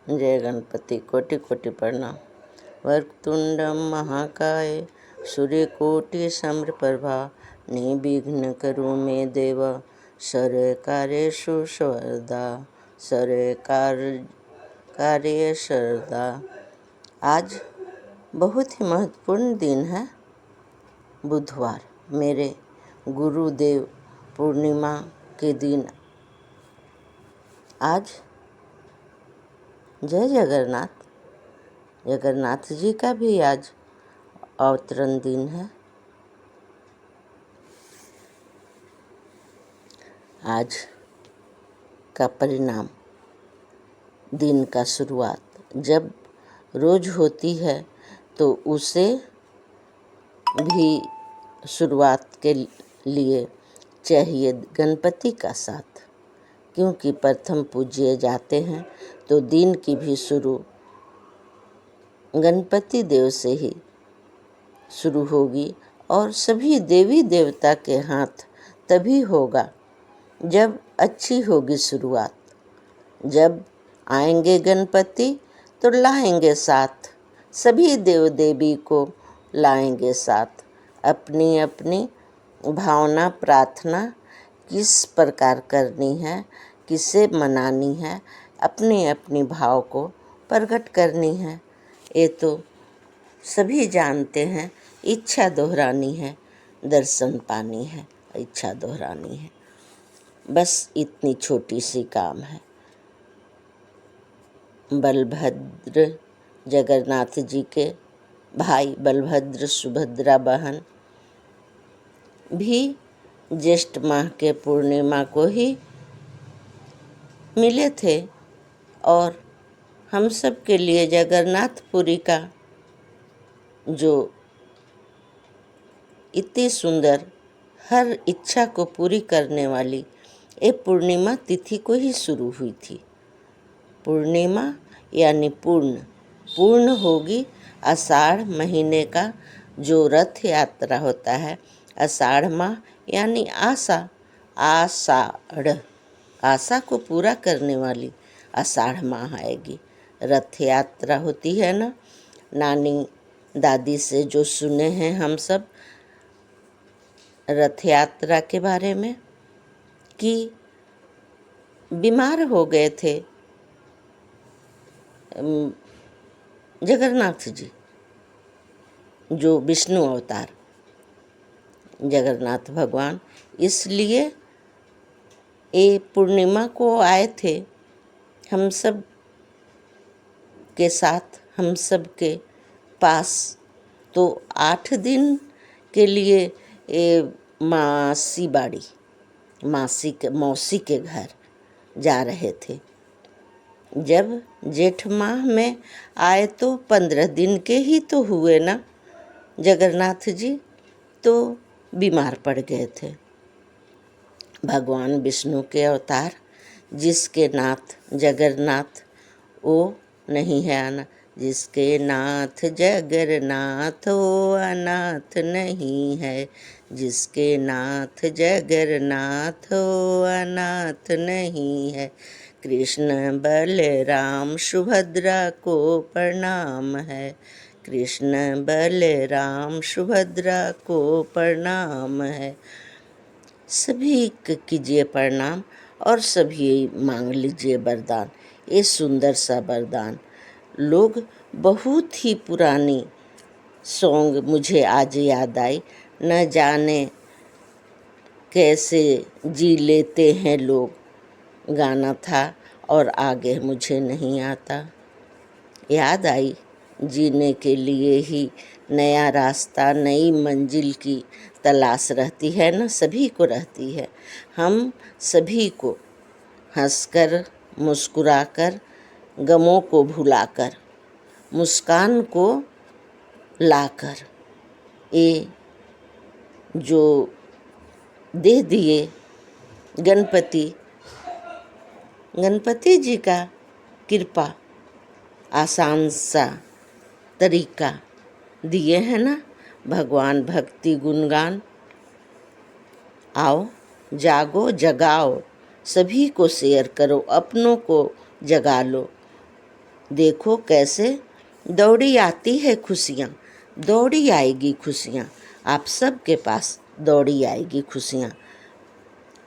जय गणपति। कोटि कोटि प्रणाम। वक्रतुंडम महाकाय सूर्यकोटि समप्रभा निर्विघ्न करो मे देव सर्वकार्येषु सर्वदा कार्य सर्वदा। आज बहुत ही महत्वपूर्ण दिन है, बुधवार, मेरे गुरुदेव पूर्णिमा के दिन। आज जय जगन्नाथ, जगन्नाथ जी का भी आज अवतरण दिन है। आज का परिणाम, दिन का शुरुआत जब रोज होती है तो उसे भी शुरुआत के लिए चाहिए गणपति का साथ, क्योंकि प्रथम पूज्य जाते हैं तो दिन की भी शुरू गणपति देव से ही शुरू होगी। और सभी देवी देवता के हाथ तभी होगा जब अच्छी होगी शुरुआत। जब आएंगे गणपति तो लाएंगे साथ, सभी देव देवी को लाएंगे साथ। अपनी अपनी भावना प्रार्थना किस प्रकार करनी है, किसे मनानी है, अपनी अपनी भाव को प्रकट करनी है, ये तो सभी जानते हैं। इच्छा दोहरानी है, दर्शन पानी है, इच्छा दोहरानी है, बस इतनी छोटी सी काम है। बलभद्र जगन्नाथ जी के भाई बलभद्र सुभद्रा बहन भी ज्येष्ठ माह के पूर्णिमा को ही मिले थे, और हम सब के लिए जगन्नाथपुरी का जो इतनी सुंदर हर इच्छा को पूरी करने वाली ये पूर्णिमा तिथि को ही शुरू हुई थी। पूर्णिमा यानी पूर्ण होगी आषाढ़ महीने का जो रथ यात्रा होता है। आषाढ़ माह यानी आशा को पूरा करने वाली आषाढ़ माह आएगी। रथ यात्रा होती है ना, नानी दादी से जो सुने हैं हम सब रथ यात्रा के बारे में, कि बीमार हो गए थे जगन्नाथ जी, जो विष्णु अवतार जगन्नाथ भगवान, इसलिए ये पूर्णिमा को आए थे हम सब के साथ, हम सब के पास। तो 8 दिन के लिए ये मौसी के घर जा रहे थे। जब जेठ माह में आए तो 15 दिन के ही तो हुए ना जगन्नाथ जी, तो बीमार पड़ गए थे। भगवान विष्णु के अवतार, जिसके नाथ जगन्नाथ वो नहीं है आना, जिसके नाथ जगन्नाथ वो अनाथ नहीं है, जिसके नाथ जगन्नाथ वो अनाथ नहीं है। कृष्ण बलराम सुभद्रा को प्रणाम है, कृष्ण बलराम सुभद्रा को प्रणाम है। सभी कीजिए प्रणाम और सभी मांग लीजिए वरदान। ये सुंदर सा वरदान। लोग बहुत ही पुरानी सॉन्ग मुझे आज याद आई, न जाने कैसे जी लेते हैं लोग, गाना था और आगे मुझे नहीं आता। याद आई, जीने के लिए ही नया रास्ता नई मंजिल की तलाश रहती है ना, सभी को रहती है। हम सभी को हंसकर मुस्कुराकर गमों को भुलाकर मुस्कान को लाकर ये जो दे दिए गणपति जी का कृपा, आसान सा तरीका दिए हैं ना। भगवान भक्ति गुणगान, आओ जागो जगाओ, सभी को शेयर करो, अपनों को जगा लो। देखो कैसे दौड़ी आती है खुशियाँ, दौड़ी आएगी खुशियाँ, आप सब के पास दौड़ी आएगी खुशियाँ।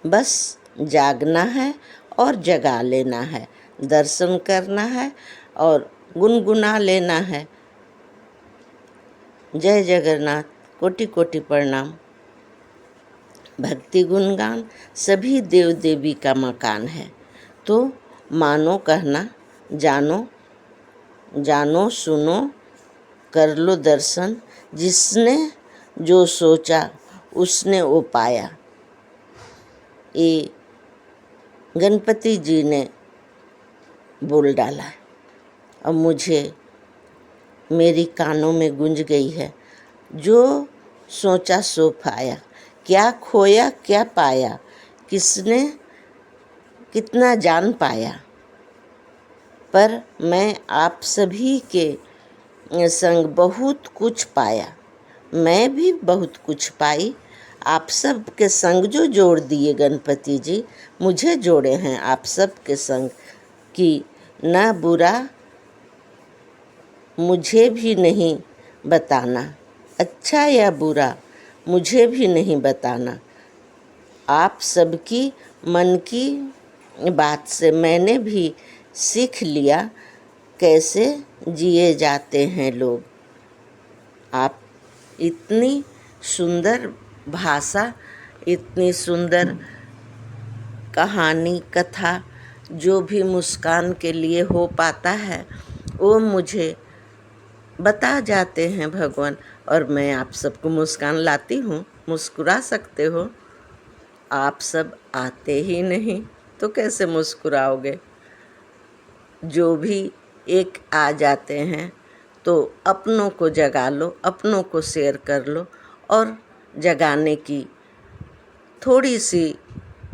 बस जागना है और जगा लेना है, दर्शन करना है और गुनगुना लेना है। जय जगन्नाथ, कोटि कोटि प्रणाम। भक्ति गुणगान सभी देव देवी का मकान है, तो मानो कहना, जानो जानो सुनो, कर लो दर्शन। जिसने जो सोचा उसने वो पाया। ये गणपति जी ने बोल डाला है और मुझे मेरी कानों में गूंज गई है। जो सोचा सो पाया, क्या खोया क्या पाया, किसने कितना जान पाया। पर मैं आप सभी के संग बहुत कुछ पाया, मैं भी बहुत कुछ पाई। आप सब के संग जो जोड़ दिए गणपति जी, मुझे जोड़े हैं आप सब के संग कि ना बुरा मुझे भी नहीं बताना, अच्छा या बुरा मुझे भी नहीं बताना। आप सबकी मन की बात से मैंने भी सीख लिया कैसे जिए जाते हैं लोग। आप इतनी सुंदर भाषा, इतनी सुंदर कहानी कथा जो भी मुस्कान के लिए हो पाता है वो मुझे बता जाते हैं भगवान, और मैं आप सबको मुस्कान लाती हूँ। मुस्कुरा सकते हो, आप सब आते ही नहीं तो कैसे मुस्कुराओगे। जो भी एक आ जाते हैं तो अपनों को जगा लो, अपनों को शेयर कर लो और जगाने की थोड़ी सी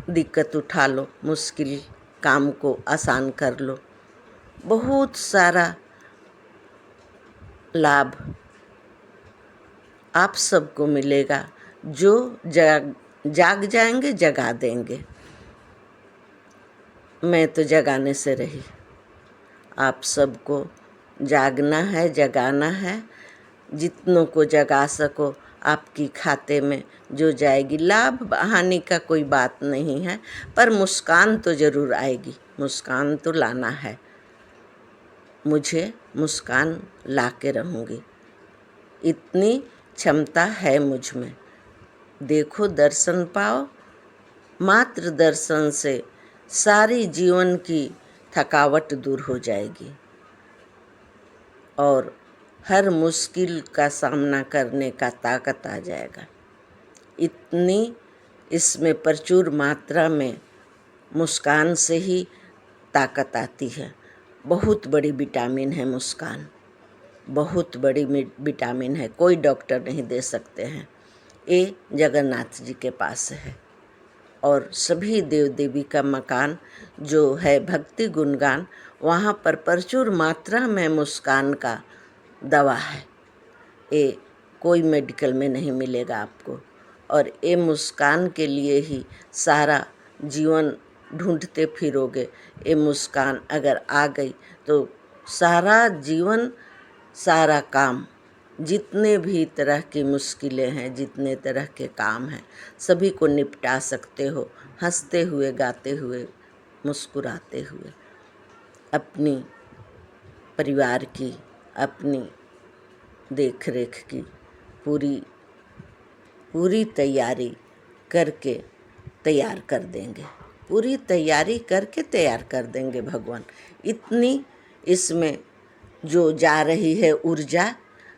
दिक्कत उठा लो, मुश्किल काम को आसान कर लो। बहुत सारा लाभ आप सबको मिलेगा। जो जाग जाएंगे जगा देंगे। मैं तो जगाने से रही, आप सबको जागना है, जगाना है। जितनों को जगा सको आपकी खाते में जो जाएगी। लाभ हानि का कोई बात नहीं है, पर मुस्कान तो ज़रूर आएगी, मुस्कान तो लाना है। मुझे मुस्कान ला के रहूँगी, इतनी क्षमता है मुझ में। देखो दर्शन पाओ, मात्र दर्शन से सारी जीवन की थकावट दूर हो जाएगी और हर मुश्किल का सामना करने का ताकत आ जाएगा। इतनी इसमें प्रचुर मात्रा में मुस्कान से ही ताकत आती है। बहुत बड़ी विटामिन है मुस्कान, बहुत बड़ी विटामिन है, कोई डॉक्टर नहीं दे सकते हैं। ये जगन्नाथ जी के पास है और सभी देव देवी का मकान जो है भक्ति गुणगान, वहाँ पर प्रचुर मात्रा में मुस्कान का दवा है। ये कोई मेडिकल में नहीं मिलेगा आपको, और ये मुस्कान के लिए ही सारा जीवन ढूंढते फिरोगे। ये मुस्कान अगर आ गई तो सारा जीवन, सारा काम, जितने भी तरह की मुश्किलें हैं, जितने तरह के काम हैं, सभी को निपटा सकते हो, हंसते हुए, गाते हुए, मुस्कुराते हुए। अपनी परिवार की, अपनी देख रेख की पूरी तैयारी करके तैयार कर देंगे, पूरी तैयारी करके तैयार कर देंगे भगवान। इतनी इसमें जो जा रही है ऊर्जा,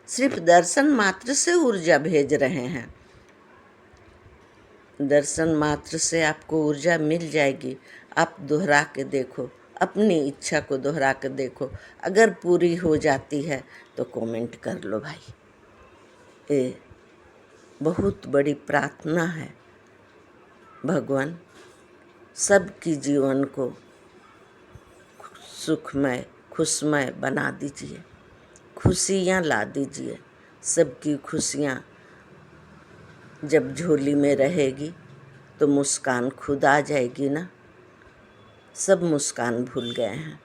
सिर्फ दर्शन मात्र से ऊर्जा भेज रहे हैं। दर्शन मात्र से आपको ऊर्जा मिल जाएगी। आप दोहरा के देखो, अपनी इच्छा को दोहरा के देखो। अगर पूरी हो जाती है तो कमेंट कर लो भाई। ये बहुत बड़ी प्रार्थना है, भगवान सबकी जीवन को सुखमय, खुशमय बना दीजिए, खुशियाँ ला दीजिए। सबकी खुशियाँ जब झोली में रहेगी तो मुस्कान खुद आ जाएगी ना। सब मुस्कान भूल गए हैं,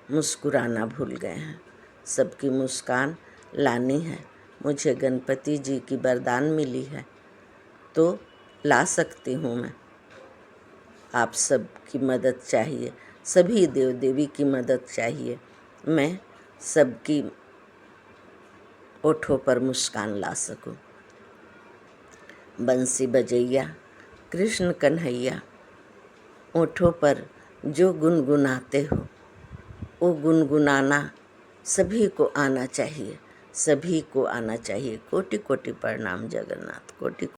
मुस्कुराना भूल गए हैं। सबकी मुस्कान लानी है, मुझे गणपति जी की वरदान मिली है तो ला सकती हूँ मैं। आप सबकी मदद चाहिए, सभी देव देवी की मदद चाहिए, मैं सबकी ओठों पर मुस्कान ला सकूं। बंसी बजैया कृष्ण कन्हैया, ओठों पर जो गुनगुनाते हो वो गुनगुनाना सभी को आना चाहिए, सभी को आना चाहिए। कोटि कोटि प्रणाम जगन्नाथ, कोटि